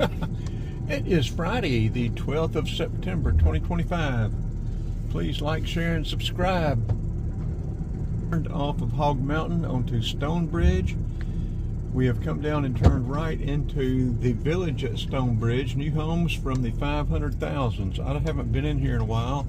It is Friday, the 12th of September, 2025. Please like, share, and subscribe. Turned off of Hog Mountain onto Stonebridge. We have come down and turned right into the village at Stonebridge. New homes from the 500,000s. I haven't been in here in a while.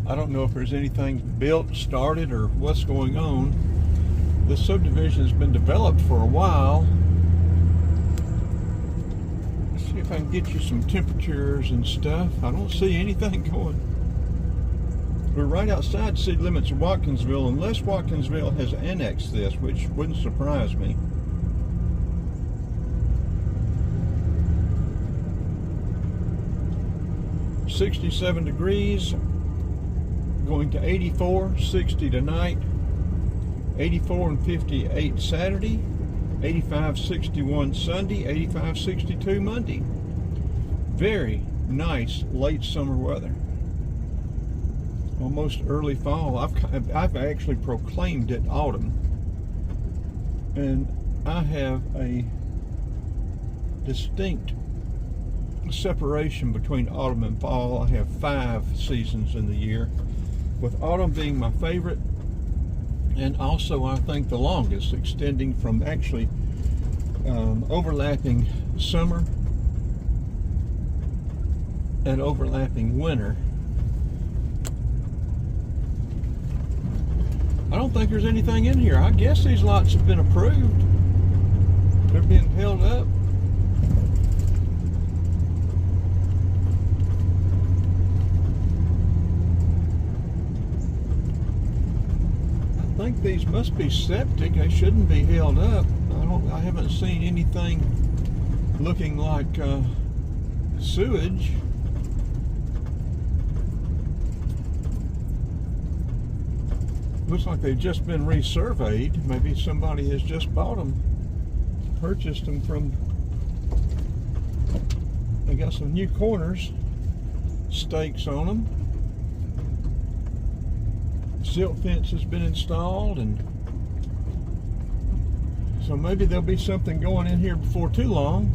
I don't know if there's anything built, started, or what's going on. This subdivision has been developed for a while. Let's see if I can get you some temperatures and stuff. I don't see anything going. We're right outside city limits of Watkinsville, unless Watkinsville has annexed this, which wouldn't surprise me. $67 degrees, going to 84, 60 tonight, 84 and 58 Saturday, 85, 61 Sunday, 85, 62 Monday. Very nice late summer weather. Almost early fall. I've actually proclaimed it autumn. And I have a distinct separation between autumn and fall. I have 5 seasons in the year, with autumn being my favorite, and also I think the longest, extending from actually overlapping summer and overlapping winter. I don't think there's anything in here. I guess these lots have been approved. They're being held up. I think these must be septic. They shouldn't be held up. I haven't seen anything looking like sewage. Looks like they've just been resurveyed. Maybe somebody has just bought them, purchased them from. They got some new corners, stakes on them. Silt fence has been installed, and so maybe there'll be something going in here before too long.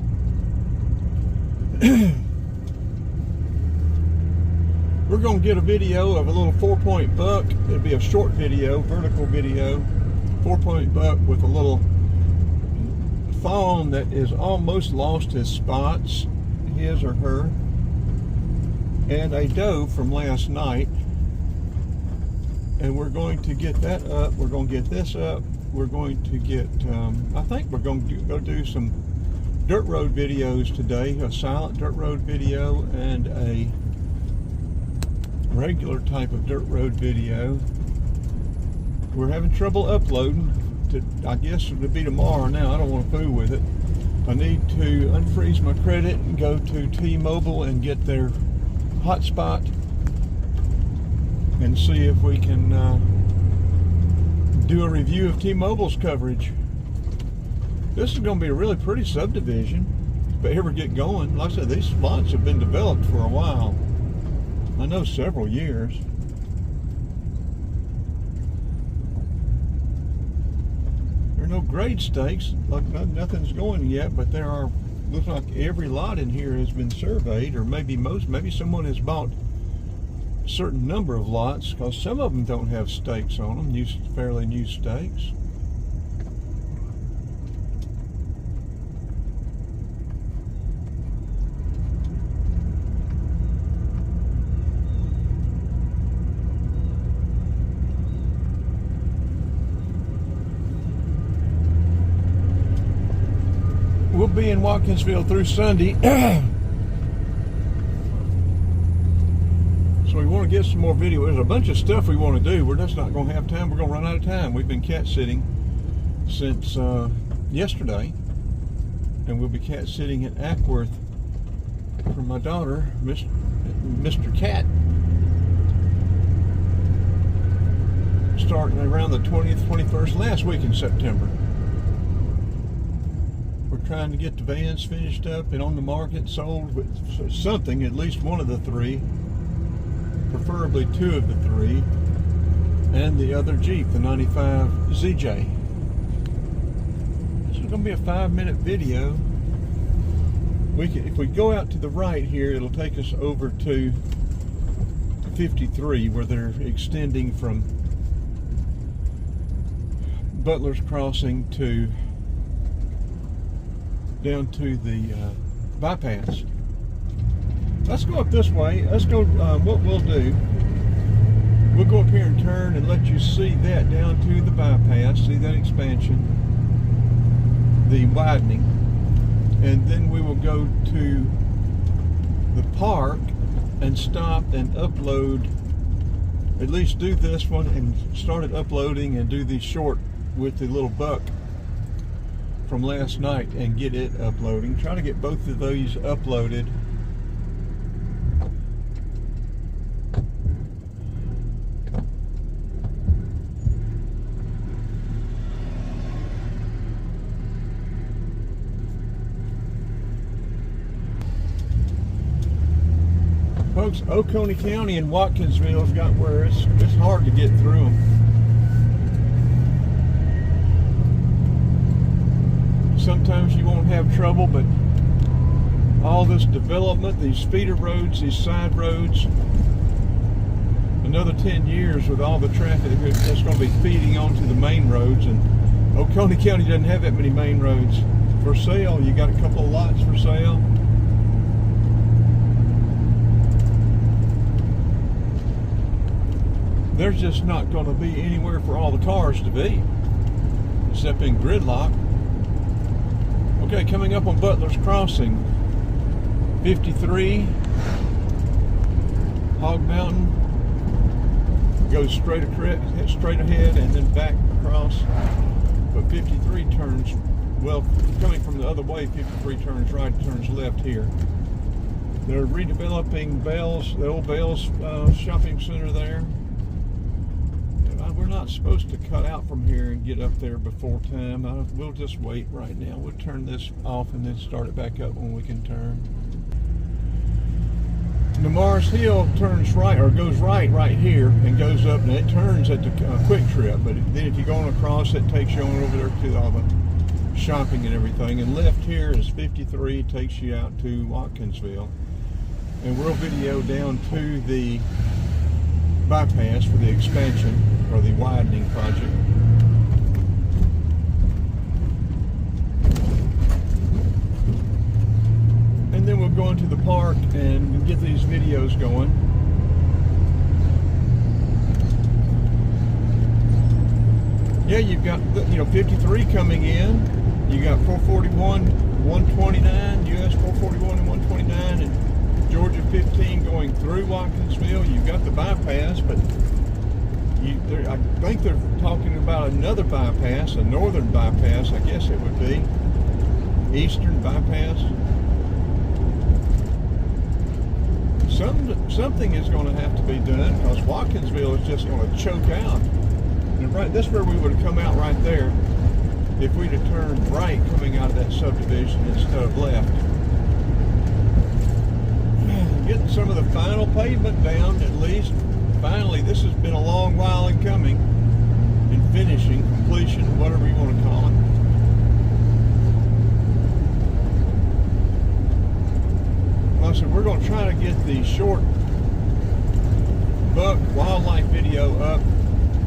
We're going to get a video of a little 4-point buck. It'll be a short video, vertical video. 4-point buck with a little fawn that is almost lost his spots, his or her, and a doe from last night. And we're going to get that up. We're going to get this up. We're going to get, I think we're going to go do some dirt road videos today, a silent dirt road video and a regular type of dirt road video. We're having trouble uploading. I guess it'll be tomorrow now. I don't want to fool with it. I need to unfreeze my credit and go to T-Mobile and get their hotspot and see if we can do a review of T-Mobile's coverage. This is going to be a really pretty subdivision if they ever get going. Like I said, these lots have been developed for a while. I know several years. There are no grade stakes, like nothing's going yet, but there are, looks like every lot in here has been surveyed, or maybe someone has bought a certain number of lots, because some of them don't have stakes on them, fairly new stakes. We'll be in Watkinsville through Sunday. So we want to get some more video. There's a bunch of stuff we want to do. We're just not going to have time. We're going to run out of time. We've been cat sitting since yesterday. And we'll be cat sitting at Ackworth for my daughter, Mr. Cat. Starting around the 20th, 21st, last week in September. We're trying to get the vans finished up and on the market, sold with something, at least one of the 3, preferably 2 of the 3, and the other Jeep, the 95 ZJ. This is going to be a 5-minute video. if we go out to the right here, it'll take us over to 53, where they're extending from Butler's Crossing to down to the bypass. Let's go up this way. Let's go. What we'll do, we'll go up here and turn and let you see that down to the bypass. See that expansion, the widening, and then we will go to the park and stop and upload. At least do this one and start it uploading, and do the short with the little buck from last night and get it uploading. Try to get both of those uploaded. Folks, Oconee County and Watkinsville have got where it's hard to get through them. Sometimes you won't have trouble, but all this development, these feeder roads, these side roads, another 10 years with all the traffic that's going to be feeding onto the main roads. And Oconee County doesn't have that many main roads for sale. You got a couple of lots for sale. There's just not going to be anywhere for all the cars to be, except in gridlock. Okay, coming up on Butler's Crossing, 53, Hog Mountain, goes straight ahead and then back across, but 53 turns, well, coming from the other way, 53 turns right, turns left here. They're redeveloping Bell's, the old Bell's shopping center there. We're not supposed to cut out from here and get up there before time. We'll just wait right now. We'll turn this off and then start it back up when we can turn. The Mars Hill turns right, or goes right here, and goes up, and it turns at the Quick Trip. But then if you're going across, it takes you on over there to all the shopping and everything. And left here is 53, takes you out to Watkinsville. And we'll video down to the bypass for the expansion, or the widening project. And then we'll go into the park and get these videos going. Yeah, you've got 53 coming in. You got 441, 129, US 441 and 129, and Georgia 15 going through Watkinsville. You've got the bypass, but I think they're talking about another bypass, a northern bypass, I guess it would be. Eastern bypass. Something is going to have to be done, because Watkinsville is just going to choke out. And right, this is where we would have come out right there if we'd have turned right coming out of that subdivision instead of left. Getting some of the final pavement down, at least. Finally, this has been a long while in coming, in finishing, completion, whatever you want to call it. Like I said, we're going to try to get the short buck wildlife video up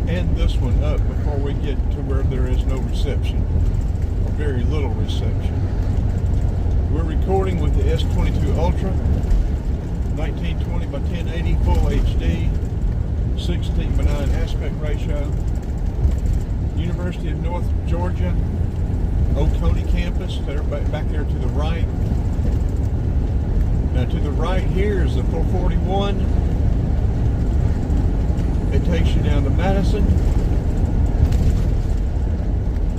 and this one up before we get to where there is no reception, or very little reception. We're recording with the S22 Ultra, 1920 by 1080 full HD, 16:9 aspect ratio. University of North Georgia, Oconee campus. They're back there to the right. Now to the right here is the 441. It takes you down to Madison.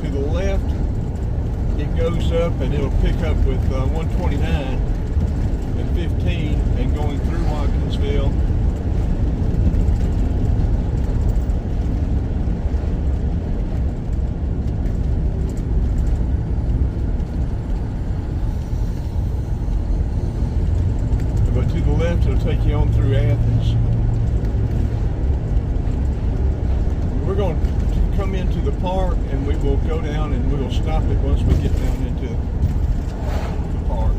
To the left, it goes up and it'll pick up with 129 and 15 and going through Watkinsville. But to the left, it'll take you on through Athens. We're going to come into the park and we will go down and we will stop it once we get down into the park.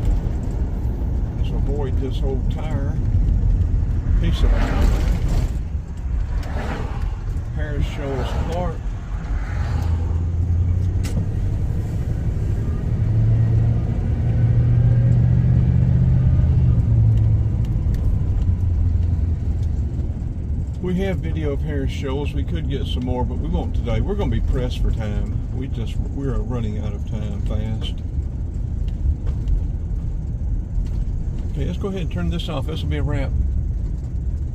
avoid this old tire piece of tire. Harris Shoals Clark. We have video of Harris Shoals. We could get some more, but we won't today. We're going to be pressed for time. We're running out of time fast. Okay, let's go ahead and turn this off. This will be a wrap.